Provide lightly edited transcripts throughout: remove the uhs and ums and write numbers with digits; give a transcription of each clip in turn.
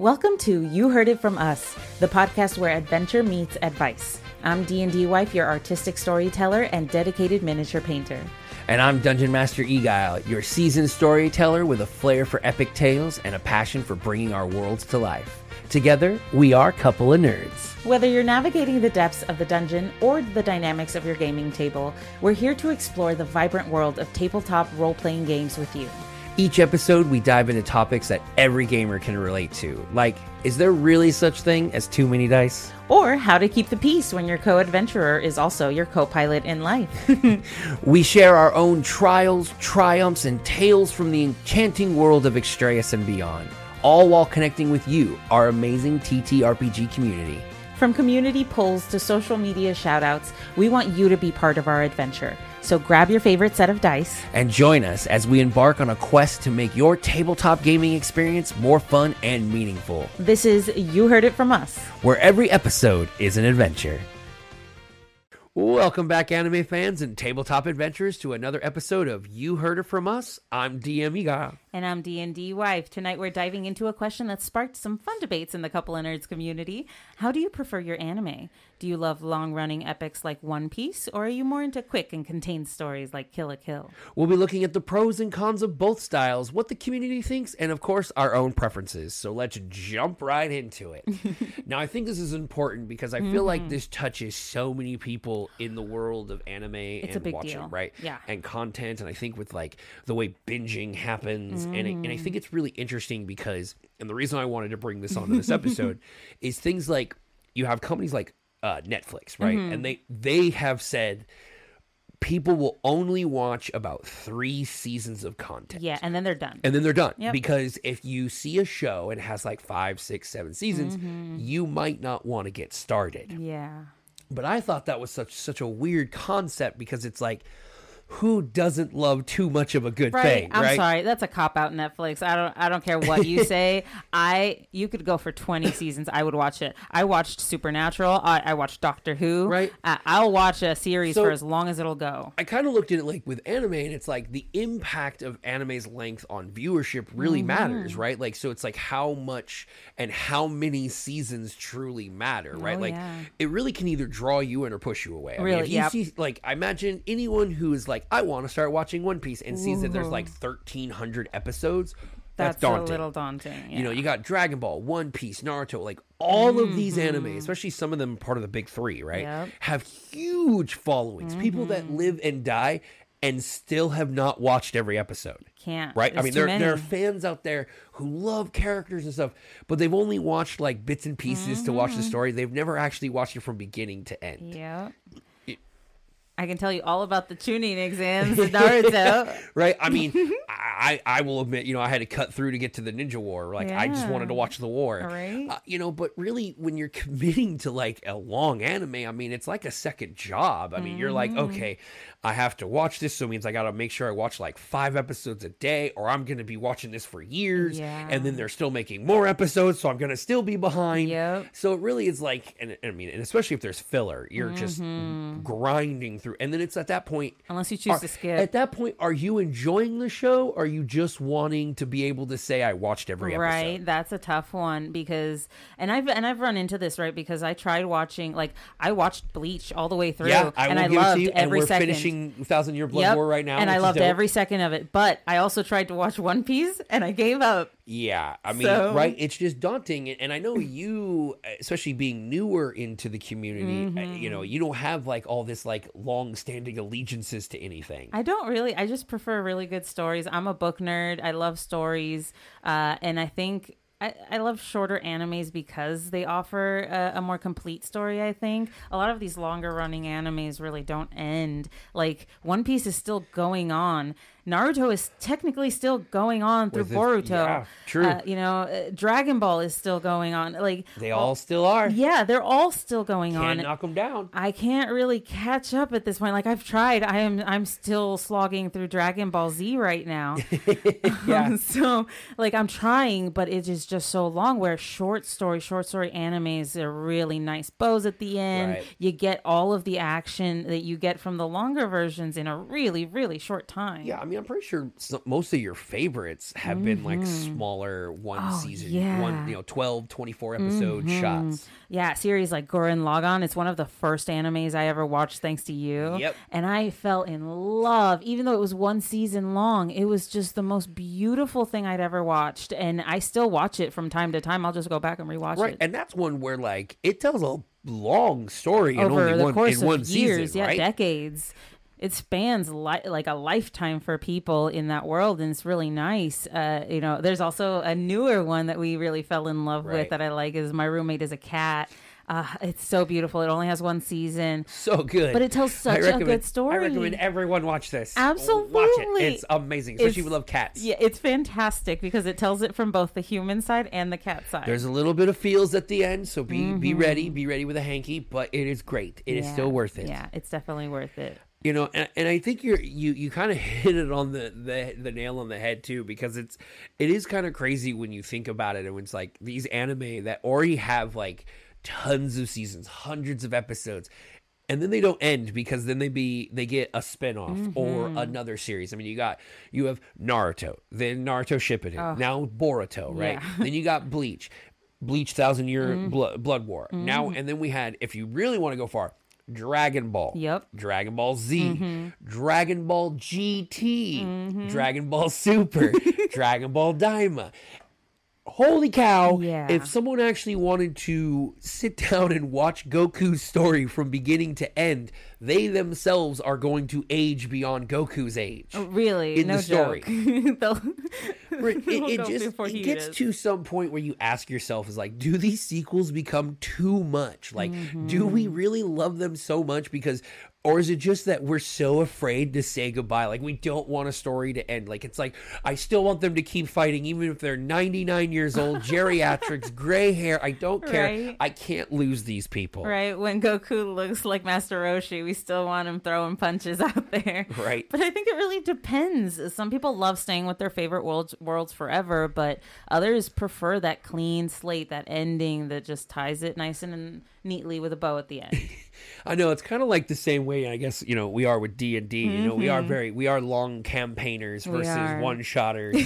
Welcome to You Heard It From Us, the podcast where adventure meets advice. I'm DNDWife, your artistic storyteller and dedicated miniature painter. And I'm Dungeon Master Eguile, your seasoned storyteller with a flair for epic tales and a passion for bringing our worlds to life. Together, we are a couple of nerds. Whether you're navigating the depths of the dungeon or the dynamics of your gaming table, we're here to explore the vibrant world of tabletop role-playing games with you. Each episode, we dive into topics that every gamer can relate to, like, is there really such thing as too many dice? Or how to keep the peace when your co-adventurer is also your co-pilot in life. We share our own trials, triumphs, and tales from the enchanting world of Extraeus and beyond, all while connecting with you, our amazing TTRPG community. From community polls to social media shoutouts, we want you to be part of our adventure. So grab your favorite set of dice and join us as we embark on a quest to make your tabletop gaming experience more fun and meaningful. This is You Heard It From Us, where every episode is an adventure. Welcome back, anime fans and tabletop adventurers, to another episode of You Heard It From Us. I'm DM Eguile. And I'm DNDWife. Tonight we're diving into a question that sparked some fun debates in the Couple of Nerds community. How do you prefer your anime? Do you love long-running epics like One Piece, or are you more into quick and contained stories like Kill la Kill? We'll be looking at the pros and cons of both styles, what the community thinks, and of course, our own preferences. So let's jump right into it. Now, I think this is important because I feel like this touches so many people in the world of anime it's and a big watching, deal. right? Yeah. And content, and I think with like the way binging happens, and I think it's really interesting because, and the reason I wanted to bring this onto this episode is things like, you have companies like Netflix, right? And they have said people will only watch about 3 seasons of content. Yeah, and then they're done. Yep. Because if you see a show and it has like 5, 6, 7 seasons, you might not want to get started. Yeah. But I thought that was such a weird concept because it's like, who doesn't love too much of a good thing, right? I'm sorry, that's a cop-out, Netflix. I don't care what you say. You could go for 20 seasons. I would watch it. I watched Supernatural. I watched Doctor Who. Right. I'll watch a series for as long as it'll go. I kind of looked at it like with anime, and it's like the impact of anime's length on viewership really matters, right? Like, so it's like how much and how many seasons truly matter, right? It really can either draw you in or push you away. I mean, if you see, like, I imagine anyone who is like, I want to start watching One Piece and sees that there's like 1,300 episodes. That's daunting. A little daunting. Yeah. You know, you got Dragon Ball, One Piece, Naruto, like all of these anime, especially some of them part of the big 3, right? Yep. Have huge followings. People that live and die and still have not watched every episode. Can't. Right? I mean, there are fans out there who love characters and stuff, but they've only watched like bits and pieces to watch the story. They've never actually watched it from beginning to end. Yeah. I can tell you all about the tuning exams in Naruto. Right? I mean, I will admit, you know, I had to cut through to get to the Ninja War. Like, I just wanted to watch the war. Right. You know, but really, when you're committing to like a long anime, I mean, it's like a second job. I mean, you're like, okay, I have to watch this, so it means I got to make sure I watch like 5 episodes a day, or I'm going to be watching this for years. Yeah. And then they're still making more episodes, so I'm going to still be behind. Yep. So it really is like, and I mean, and especially if there's filler, you're just grinding through. And then it's at that point, unless you choose to skip. At that point, are you enjoying the show? Or are you just wanting to be able to say I watched every episode? Right, that's a tough one because, and I've run into this, right, because I tried watching, like, I watched Bleach all the way through, and I loved every second. Finishing 1,000 Year Blood War right now, and I loved every second of it. But I also tried to watch One Piece, and I gave up. Yeah, I mean, right? It's just daunting, and I know you, especially being newer into the community, you know, you don't have like all this like long-standing allegiances to anything. I don't really. I just prefer really good stories. I'm a book nerd. I love stories, and I think I love shorter animes because they offer a more complete story, I think. A lot of these longer running animes really don't end. Like, One Piece is still going on. Naruto is technically still going on through Boruto. Yeah, true. You know, Dragon Ball is still going on. Like, they all still are. Yeah, they're all still going on. Can't knock them down. I can't really catch up at this point. Like, I've tried. I'm still slogging through Dragon Ball Z right now. Yeah. So, like, I'm trying, but it is just so long. Where short story animes are really nice bows at the end. Right. You get all of the action that you get from the longer versions in a really, really short time. Yeah, I mean, I'm pretty sure most of your favorites have been like smaller season, 12, 24 episode shots. Yeah, series like Gurren Lagann. It's one of the first animes I ever watched thanks to you. Yep. And I fell in love, even though it was one season long. It was just the most beautiful thing I'd ever watched. And I still watch it from time to time. I'll just go back and rewatch it. Right. And that's one where like it tells a long story over in the only course one of years, season, right? Decades. It spans like a lifetime for people in that world, and it's really nice. There's also a newer one that we really fell in love with that I like is My Roommate is a Cat. It's so beautiful. It only has one season. So good. But it tells such a good story. I recommend everyone watch this. Absolutely. Watch it. It's amazing, especially if you love cats. Yeah, it's fantastic because it tells it from both the human side and the cat side. There's a little bit of feels at the end, so be ready. Be ready with a hanky, but it is great. It is still worth it. Yeah, it's definitely worth it. You know, and I think you kind of hit it on the nail on the head too, because it is kind of crazy when you think about it, and it's like these anime that already have like tons of seasons, hundreds of episodes, and then they don't end because then they get a spinoff or another series. I mean, you have Naruto, then Naruto Shippuden, now Boruto, right? Yeah. Then you got Bleach 1,000-Year Blood War. Now, and then we had, if you really want to go far, Dragon Ball, Dragon Ball Z, Dragon Ball GT, Dragon Ball Super, Dragon Ball Daima. Holy cow, if someone actually wanted to sit down and watch Goku's story from beginning to end, they themselves are going to age beyond Goku's age. Oh, really? In the story. It gets to some point where you ask yourself, is like, do these sequels become too much? Like, do we really love them so much? Or is it just that we're so afraid to say goodbye? Like, we don't want a story to end. Like, it's like, I still want them to keep fighting, even if they're 99 years old, geriatrics, gray hair. I don't care. Right. I can't lose these people. Right. When Goku looks like Master Roshi, we still want him throwing punches out there. Right. But I think it really depends. Some people love staying with their favorite worlds forever, but others prefer that clean slate, that ending that just ties it nice and neatly with a bow at the end. I know, it's kind of like the same way, I guess, we are with D&D. We are long campaigners versus one-shotters.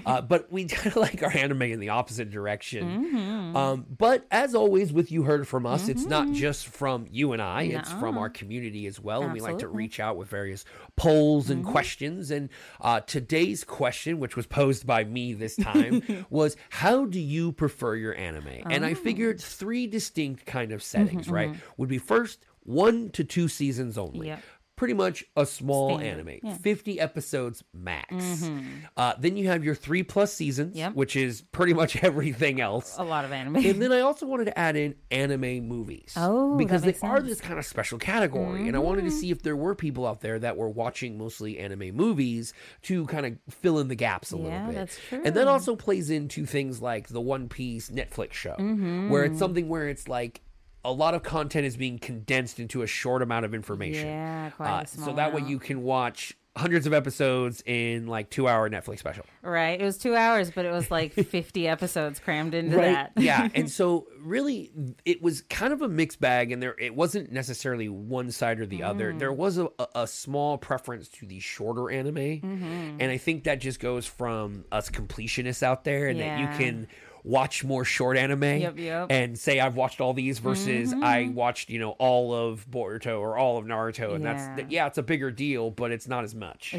But we kind of like our anime in the opposite direction. But as always, with You Heard From Us, it's not just from you and I, it's from our community as well. And we like to reach out with various polls and questions. And today's question, which was posed by me this time, was, how do you prefer your anime? And I figured 3 distinct kind of settings, right? Would be first, 1 to 2 seasons only. Yep. Pretty much a small anime. 50 episodes max. Then you have your 3+ seasons, which is pretty much everything else. A lot of anime. And then I also wanted to add in anime movies. Oh, because they are this kind of special category. And I wanted to see if there were people out there that were watching mostly anime movies to kind of fill in the gaps a little bit. Yeah, that's true. And that also plays into things like the One Piece Netflix show, where it's something where it's like, a lot of content is being condensed into a short amount of information. Yeah, quite a small so that amount. way you can watch hundreds of episodes in like 2-hour Netflix special. Right. It was 2 hours, but it was like 50 episodes crammed into that. Yeah. And so really it was kind of a mixed bag, and it wasn't necessarily one side or the other. There was a small preference to the shorter anime. And I think that just goes from us completionists out there, and that you can watch more short anime and say I've watched all these versus I watched all of Boruto or all of Naruto, and it's a bigger deal, but it's not as much.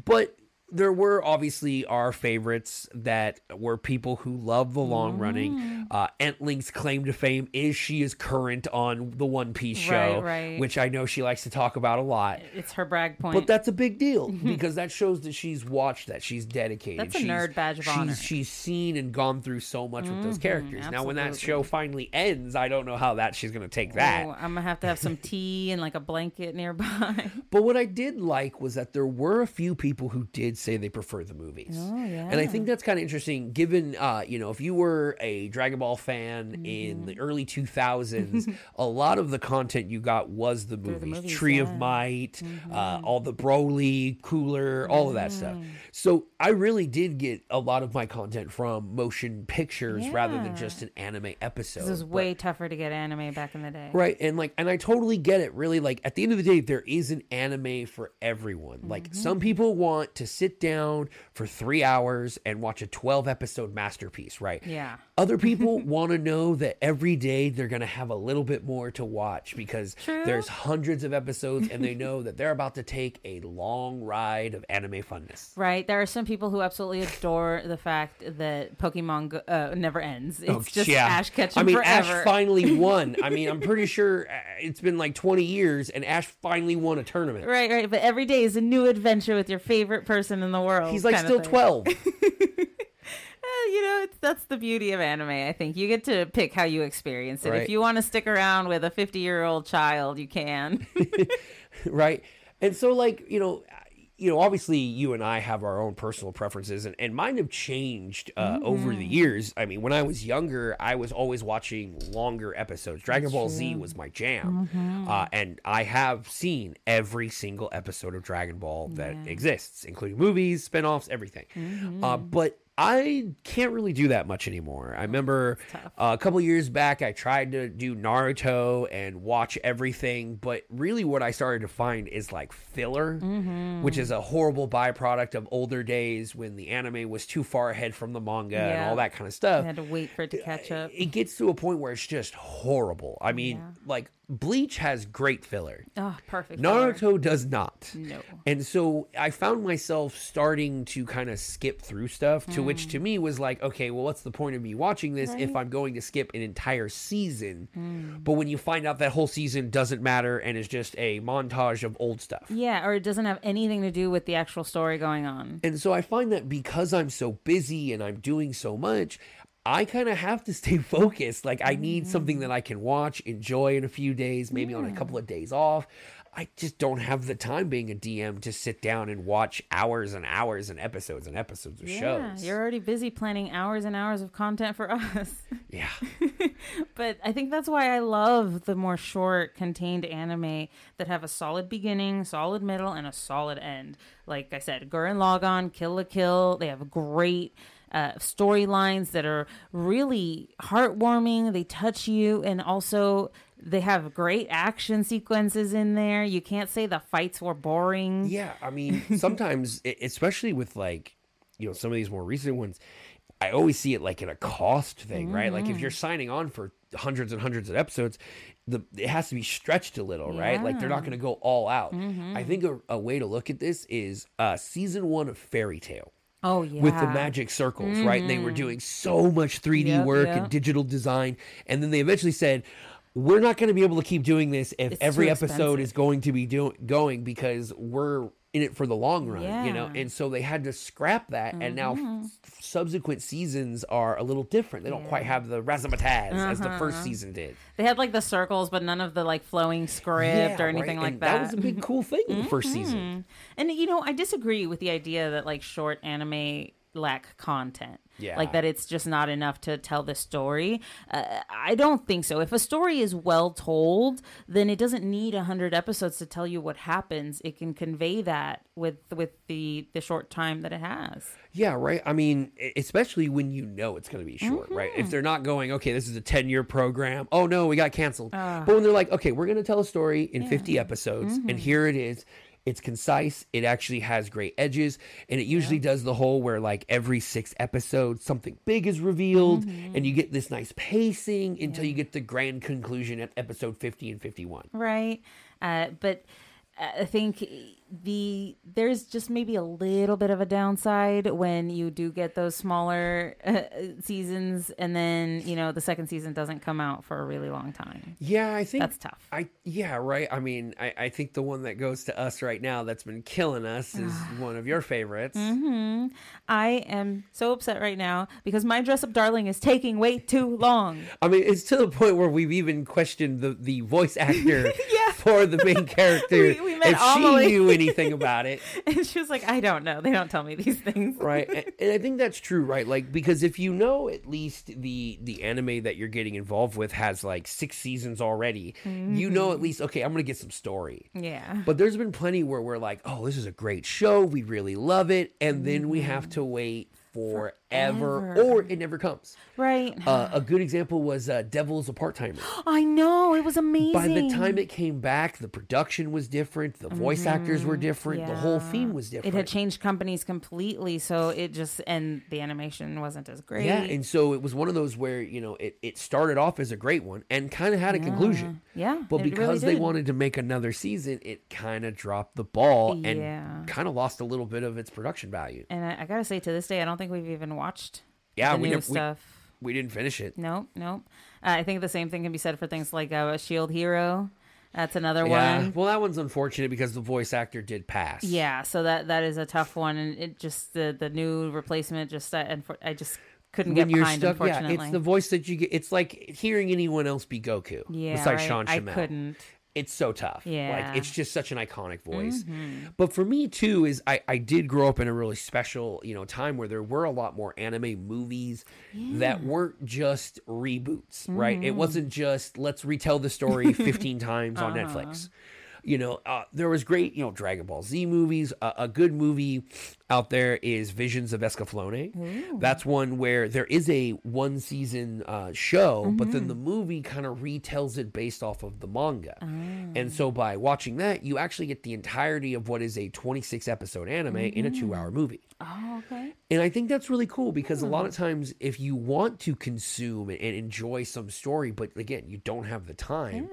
But there were obviously our favorites that were people who love the long running. Entling's claim to fame is she is current on the One Piece show, which I know she likes to talk about a lot. It's her brag point. But that's a big deal because that shows that she's watched, that she's dedicated. That's a nerd badge of honor. She's seen and gone through so much with those characters. Absolutely. Now, when that show finally ends, I don't know how she's going to take that. I'm going to have some tea and like a blanket nearby. But what I did like was that there were a few people who did say they prefer the movies. Oh, yeah. And I think that's kind of interesting given, if you were a Dragon Ball fan in the early 2000s, a lot of the content you got was the movies. Tree of Might, all the Broly, Cooler, all of that stuff. So I really did get a lot of my content from motion pictures rather than just an anime episode. It was way tougher to get anime back in the day. Right. And I totally get it. Really, like at the end of the day, there is an anime for everyone. Like some people want to sit down for 3 hours and watch a 12 episode masterpiece, right? Yeah. Other people want to know that every day they're going to have a little bit more to watch because there's hundreds of episodes and they know that they're about to take a long ride of anime funness. Right. There are some people who absolutely adore the fact that Pokemon never ends. It's just Ash catching forever. Ash finally won. I mean, I'm pretty sure it's been like 20 years and Ash finally won a tournament. Right. But every day is a new adventure with your favorite person in the world. He's like still 12. That's the beauty of anime, I think. You get to pick how you experience it. Right. If you want to stick around with a 50-year-old child, you can. Right. And so, obviously you and I have our own personal preferences, and mine have changed over the years. I mean, when I was younger, I was always watching longer episodes. Dragon Ball Z was my jam. And I have seen every single episode of Dragon Ball that exists, including movies, spinoffs, everything. But I can't really do that much anymore. I remember a couple years back, I tried to do Naruto and watch everything, but really what I started to find is like filler, which is a horrible byproduct of older days when the anime was too far ahead from the manga and all that kind of stuff. You had to wait for it to catch up. It gets to a point where it's just horrible. I mean, like Bleach has great filler. Oh, perfect. Naruto filler. does not. No. And so I found myself starting to kind of skip through stuff, to which to me was like, okay, well, what's the point of me watching this if I'm going to skip an entire season? But when you find out that whole season doesn't matter and is just a montage of old stuff. Yeah, or it doesn't have anything to do with the actual story going on. And so I find that because I'm so busy and I'm doing so much, I kind of have to stay focused. Like I need something that I can watch, enjoy in a few days, maybe on a couple of days off. I just don't have the time being a DM to sit down and watch hours and hours and episodes of shows. You're already busy planning hours and hours of content for us. Yeah. But I think that's why I love the more short, contained anime that have a solid beginning, solid middle, and a solid end. Like I said, Gurren Lagann, Kill la Kill, they have great storylines that are really heartwarming. They touch you, and also they have great action sequences in there. You can't say the fights were boring. Yeah, I mean, sometimes, especially with some of these more recent ones, I always see it like in a cost thing, right? Like if you're signing on for hundreds and hundreds of episodes, it has to be stretched a little, right? Like they're not going to go all out. I think a way to look at this is season 1 of Fairy Tail. Oh, yeah. With the magic circles, right? They were doing so much 3D work and digital design. And then they eventually said, we're not going to be able to keep doing this if every episode is going to be going because we're in it for the long run, And so they had to scrap that. And now subsequent seasons are a little different. They don't quite have the razzmatazz as the first season did. They had like the circles, but none of the like flowing script or anything like that. That was a big cool thing in the first season. And I disagree with the idea that like short anime lack content. Yeah. Like that it's just not enough to tell the story. I don't think so. If a story is well told, then it doesn't need 100 episodes to tell you what happens. It can convey that with the short time that it has. Yeah, right. I mean, especially when you know it's going to be short, right? If they're not going, okay, this is a 10-year program. Oh, no, we got canceled. But when they're like, okay, we're going to tell a story in 50 episodes, and here it is. It's concise. It actually has great edges. And it usually does the whole where like every 6 episodes, something big is revealed. And you get this nice pacing until you get the grand conclusion at episode 50 and 51. Right. But I think there's just maybe a little bit of a downside when you do get those smaller seasons and then, the second season doesn't come out for a really long time. Yeah, I think that's tough. Right. I mean, I think the one that goes to us right now that's been killing us is one of your favorites. I am so upset right now because My Dress Up Darling is taking way too long. I mean, it's to the point where we've even questioned the voice actor before the main character we met if Amelie. she knew anything about it. And she was like, I don't know. They don't tell me these things. Right. And I think that's true, right? Like, because if you know at least the anime that you're getting involved with has like 6 seasons already, you know at least, okay, I'm going to get some story. Yeah. But there's been plenty where we're like, oh, this is a great show. We really love it. And then we have to wait forever, or it never comes. Right. A good example was Devil's a Part-Timer. I know, it was amazing. By the time it came back, the production was different, the voice actors were different, the whole theme was different. It had changed companies completely, so it just, and the animation wasn't as great. Yeah, and so it was one of those where, you know, it started off as a great one and kind of had a conclusion. Yeah. But because they wanted to make another season, it kind of dropped the ball and kind of lost a little bit of its production value. And I gotta say, to this day, I don't think we've even watched the new stuff. We didn't finish it. Nope. I think the same thing can be said for things like Shield Hero. That's another one. Well, that one's unfortunate because the voice actor did pass. Yeah, so that is a tough one, and it just the new replacement just I just couldn't get behind. Unfortunately, it's the voice that you get. It's like hearing anyone else be Goku. Yeah, besides Sean Schemmel. I couldn't. It's so tough. Yeah. Like, it's just such an iconic voice. But for me, too, is I did grow up in a really special, you know, time where there were a lot more anime movies that weren't just reboots, right? It wasn't just, let's retell the story 15 times on Netflix. You know, there was great, you know, Dragon Ball Z movies. A good movie out there is Visions of Escaflowne. That's one where there is a 1-season show, but then the movie kind of retells it based off of the manga. And so by watching that, you actually get the entirety of what is a 26-episode anime in a 2-hour movie. Oh, okay. And I think that's really cool because a lot of times if you want to consume and enjoy some story, but again, you don't have the time,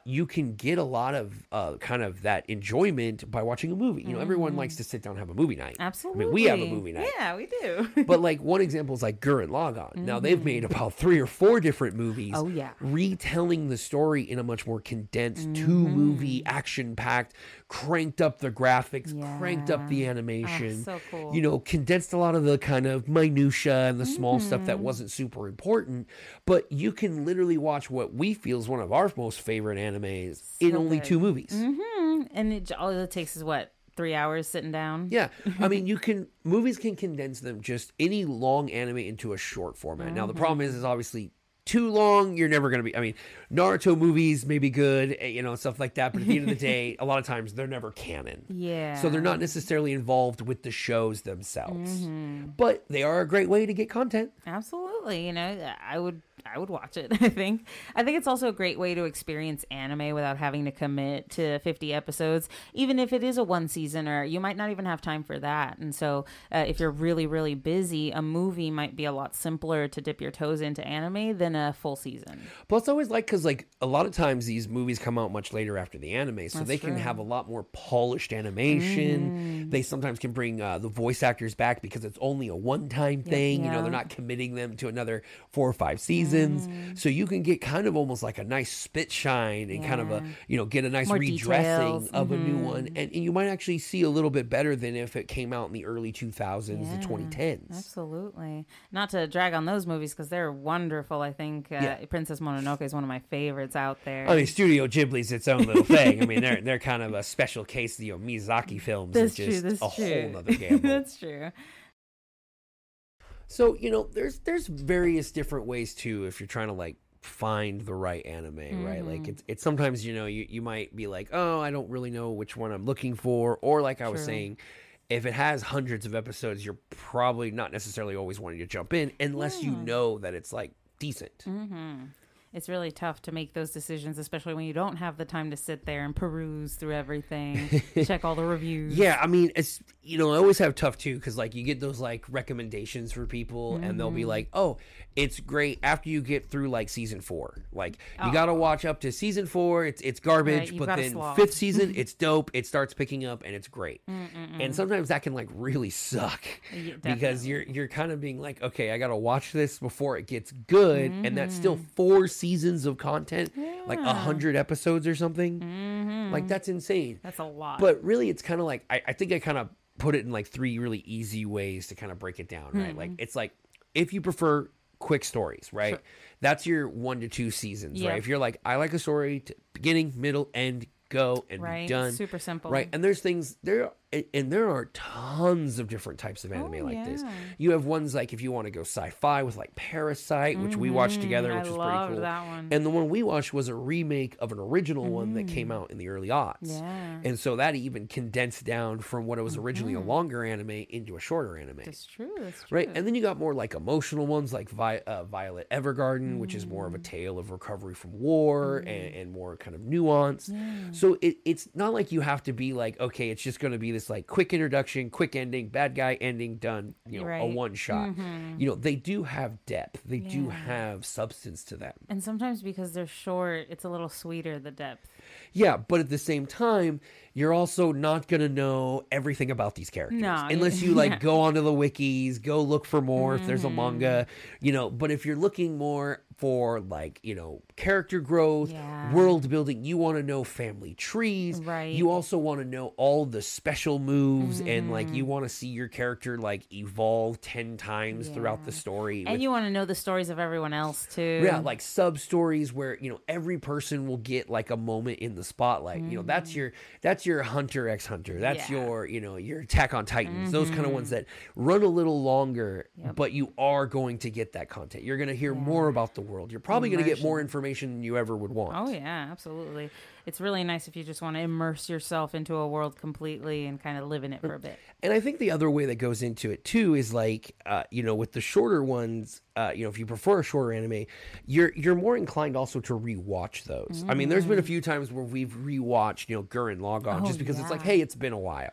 you can get a lot of kind of that enjoyment by watching a movie. You know, everyone likes to sit down and have a movie night. Absolutely. I mean, we have a movie night. Yeah, we do. But like one example is like Gurren Lagann. Now they've made about 3 or 4 different movies. Oh, yeah. Retelling the story in a much more condensed 2-movie, action-packed, cranked up the graphics, cranked up the animation. So cool. You know, condensed a lot of the kind of minutia and the small stuff that wasn't super important. But you can literally watch what we feel is one of our most favorite animes in only 2 movies. And all it takes is what? 3 hours sitting down. Yeah. I mean, movies can condense them, just any long anime into a short format. Now, the problem is obviously too long, you're never going to be, I mean, Naruto movies may be good, you know, stuff like that. But at the end of the day, a lot of times they're never canon. Yeah. So they're not necessarily involved with the shows themselves. But they are a great way to get content. Absolutely. You know, I would watch it. I think it's also a great way to experience anime without having to commit to 50 episodes, even if it is a 1-seasoner. You might not even have time for that. And so if you're really, really busy, a movie might be a lot simpler to dip your toes into anime than a full season. Plus, I always like, because like a lot of times these movies come out much later after the anime, so they can have a lot more polished animation. They sometimes can bring the voice actors back because it's only a one-time thing. You know, they're not committing them to another 4 or 5 seasons. So you can get kind of almost like a nice spit shine and kind of a, you know, get a nice more redressing of a new one. And you might actually see a little bit better than if it came out in the early 2000s, the 2010s. Absolutely. Not to drag on those movies because they're wonderful. I think Princess Mononoke is one of my favorites out there. I mean, Studio Ghibli's its own little thing. I mean, they're kind of a special case. You know, Miyazaki films is just a whole nother gamble. That's true. So, you know, there's various different ways too if you're trying to like find the right anime, right? Like it's sometimes, you know, you might be like, oh, I don't really know which one I'm looking for, or like I was saying, if it has hundreds of episodes, you're probably not necessarily always wanting to jump in unless you know that it's like decent. It's really tough to make those decisions, especially when you don't have the time to sit there and peruse through everything, check all the reviews. Yeah, I mean, it's, you know, I always have tough too, because like you get those like recommendations for people and they'll be like, oh, it's great after you get through like season 4. Like you got to watch up to season 4. It's garbage, but then 5th season, it's dope. It starts picking up and it's great. And sometimes that can like really suck because you're kind of being like, okay, I got to watch this before it gets good. And that's still 4 seasons of content, like 100 episodes or something. Like that's insane. That's a lot. But really it's kind of like, I think I kind of put it in like 3 really easy ways to kind of break it down, right? Like it's like, if you prefer quick stories, right? Sure. That's your 1 to 2 seasons, right? If you're like, I like a story to beginning, middle, end, go and be done. Super simple. Right. And there's things there, and there are tons of different types of anime like this. You have ones like if you want to go sci-fi with like Parasite, which we watched together, which was pretty cool. That one. And the one we watched was a remake of an original one that came out in the early aughts. Yeah. And so that even condensed down from what it was originally a longer anime into a shorter anime. That's true. Right. And then you got more like emotional ones like Violet Evergarden, which is more of a tale of recovery from war and more kind of nuanced. So it's not like you have to be like, okay, it's just going to be this like quick introduction, quick ending, bad guy ending, done, a one shot. They do have depth. They do have substance to them. And sometimes because they're short, it's a little sweeter, the depth. Yeah, but at the same time, you're also not going to know everything about these characters. No, unless you like go onto the wikis, go look for more if there's a manga, but if you're looking more for like, character growth, world building, you want to know family trees. Right. You also want to know all the special moves and like you want to see your character like evolve 10 times throughout the story. And you want to know the stories of everyone else too. Yeah, like sub stories where, every person will get like a moment in the spotlight. That's your Hunter x Hunter. That's your Attack on Titans. Those kind of ones that run a little longer, but you are going to get that content. You're going to hear more about the world. You're probably going to get more information than you ever would want. Oh yeah, absolutely. It's really nice if you just want to immerse yourself into a world completely and kind of live in it for a bit. And I think the other way that goes into it too is like, with the shorter ones, if you prefer a shorter anime, you're more inclined also to rewatch those. I mean, there's been a few times where we've rewatched, Gurren Lagann just because it's like, hey, it's been a while.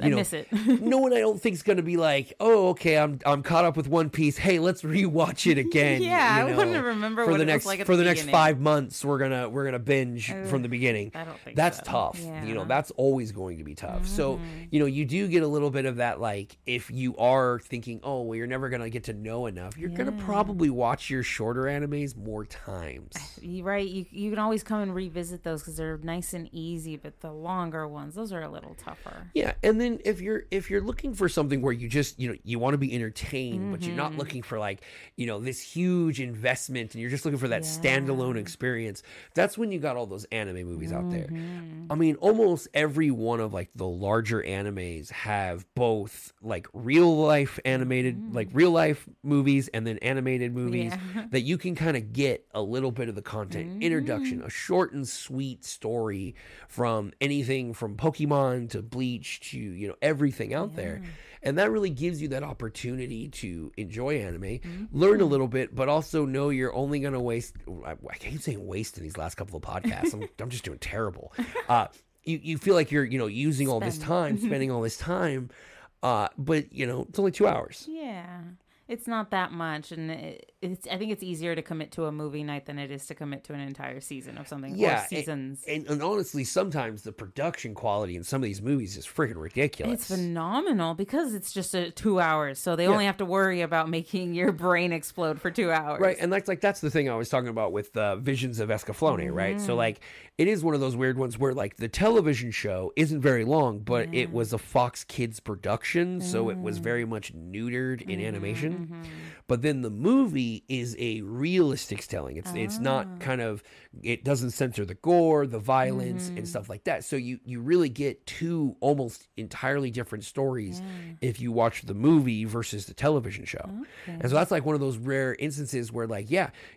I miss it. No one I don't think is going to be like, oh, okay, I'm caught up with One Piece. Hey, let's rewatch it again. I wouldn't remember what it was like at for the next 5 months. We're gonna binge from the beginning. I don't think that's so. tough. Yeah. That's always going to be tough. So you do get a little bit of that. Like if you are thinking, oh, well, you're never gonna get to know enough. You're gonna probably watch your shorter animes more times. Right. You can always come and revisit those because they're nice and easy. But the longer ones, those are a little tougher. Yeah, and then if you're looking for something where you just you want to be entertained, but you're not looking for like this huge investment, and you're just looking for that standalone experience, that's when you got all those anime movies out there. I mean, almost every one of like the larger animes have both like real life animated, like real life movies, and then animated movies that you can kind of get a little bit of the content, introduction, a short and sweet story from anything from Pokemon to Bleach to everything out there. And that really gives you that opportunity to enjoy anime, learn a little bit, but also know you're only going to waste. I keep saying waste in these last couple of podcasts. I'm just doing terrible. You feel like you're using all this time, spending all this time, but it's only 2 hours. Yeah. It's not that much, and I think it's easier to commit to a movie night than it is to commit to an entire season of something. Yeah, or seasons. And honestly, sometimes the production quality in some of these movies is freaking ridiculous. It's phenomenal because it's just 2 hours, so they only have to worry about making your brain explode for 2 hours. Right, and that's the thing I was talking about with Visions of Escaflowne, right? So like it is one of those weird ones where like the television show isn't very long, but it was a Fox Kids production, so it was very much neutered in animation. But then the movie is a realistic telling. It's not kind of, it doesn't censor the gore, the violence, and stuff like that. So you really get two almost entirely different stories if you watch the movie versus the television show. Okay. And so that's like one of those rare instances where like,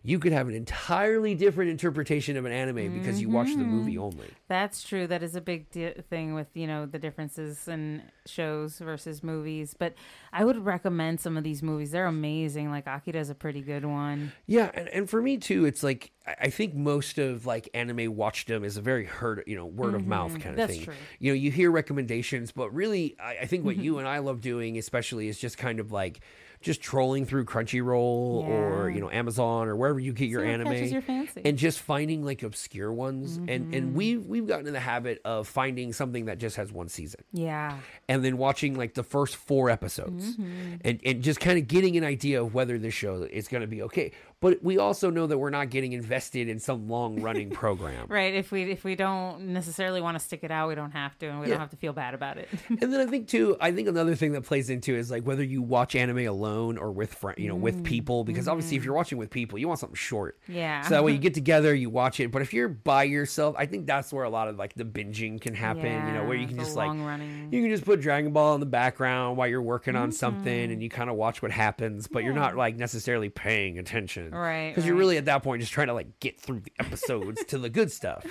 you could have an entirely different interpretation of an anime because you watch the movie only. That's true. That is a big thing with, the differences in shows versus movies. But I would recommend some of these movies. They're amazing. Like Akira's a pretty good one. Yeah, and for me too, it's like I think most of like anime watchdom is a very word of mouth kind of thing. True. You hear recommendations, but really I think what you and I love doing especially is just kind of like just trolling through Crunchyroll or Amazon or wherever you get your anime and just finding like obscure ones. And we've gotten in the habit of finding something that just has one season. Yeah. And then watching like the first 4 episodes and just kind of getting an idea of whether this show is going to be okay. but we also know that we're not getting invested in some long running program. Right. If we don't necessarily want to stick it out, we don't have to, and we don't have to feel bad about it. And then I think another thing that plays into is like whether you watch anime alone or with with people, because obviously if you're watching with people, you want something short. Yeah. So that way you get together, you watch it. But if you're by yourself, I think that's where a lot of like the binging can happen, where you can just like, you can just put Dragon Ball in the background while you're working on something and you kind of watch what happens, but you're not like necessarily paying attention. Right. Because you're really at that point just trying to like get through the episodes to the good stuff,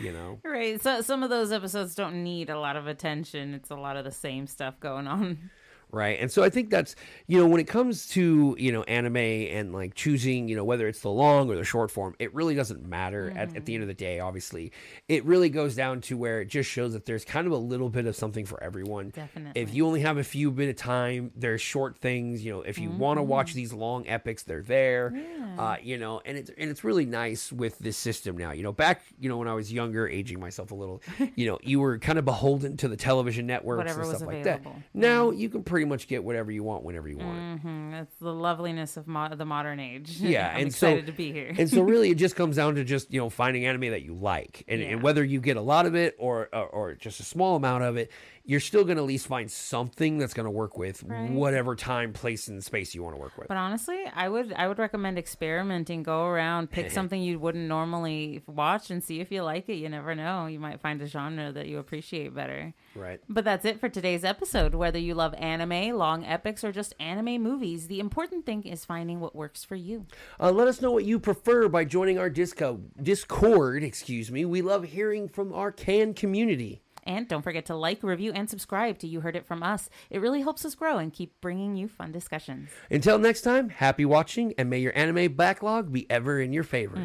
Right. So some of those episodes don't need a lot of attention. It's a lot of the same stuff going on. Right. And so I think that's, when it comes to, anime and like choosing, whether it's the long or the short form, it really doesn't matter at the end of the day, obviously. It really goes down to where it just shows that there's kind of a little bit of something for everyone. Definitely. If you only have a few bit of time, there's short things, if you want to watch these long epics, they're there. Yeah. And it's really nice with this system now. Back, when I was younger, aging myself a little, you were kind of beholden to the television networks Whatever and was stuff available. like that. Now you can pretty much get whatever you want whenever you want. That's the loveliness of the modern age. Yeah, I'm excited to be here. And so really it just comes down to just finding anime that you like, and whether you get a lot of it or just a small amount of it, you're still going to at least find something that's going to work with whatever time, place, and space you want to work with. But honestly, I would recommend experimenting. Go around, pick something you wouldn't normally watch, and see if you like it. You never know. You might find a genre that you appreciate better. Right. But that's it for today's episode. Whether you love anime, long epics, or just anime movies, the important thing is finding what works for you. Let us know what you prefer by joining our Discord. We love hearing from our canned community. And don't forget to like, review, and subscribe to You Heard It From Us. It really helps us grow and keep bringing you fun discussions. Until next time, happy watching, and may your anime backlog be ever in your favor.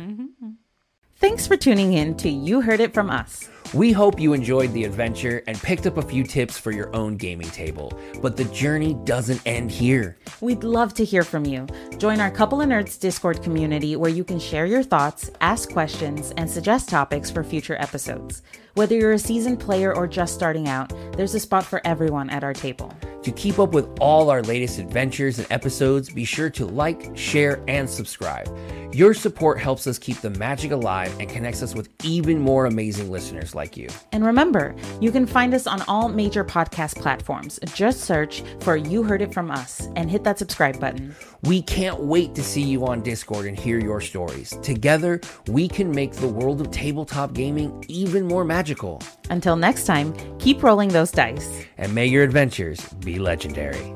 Thanks for tuning in to You Heard It From Us. We hope you enjoyed the adventure and picked up a few tips for your own gaming table. But the journey doesn't end here. We'd love to hear from you. Join our Couple of Nerds Discord community where you can share your thoughts, ask questions, and suggest topics for future episodes. Whether you're a seasoned player or just starting out, there's a spot for everyone at our table. To keep up with all our latest adventures and episodes, be sure to like, share, and subscribe. Your support helps us keep the magic alive and connects us with even more amazing listeners like you. And remember, you can find us on all major podcast platforms. Just search for You Heard It From Us and hit that subscribe button. We can't wait to see you on Discord and hear your stories. Together, we can make the world of tabletop gaming even more magical. Until next time, keep rolling those dice. And may your adventures be legendary.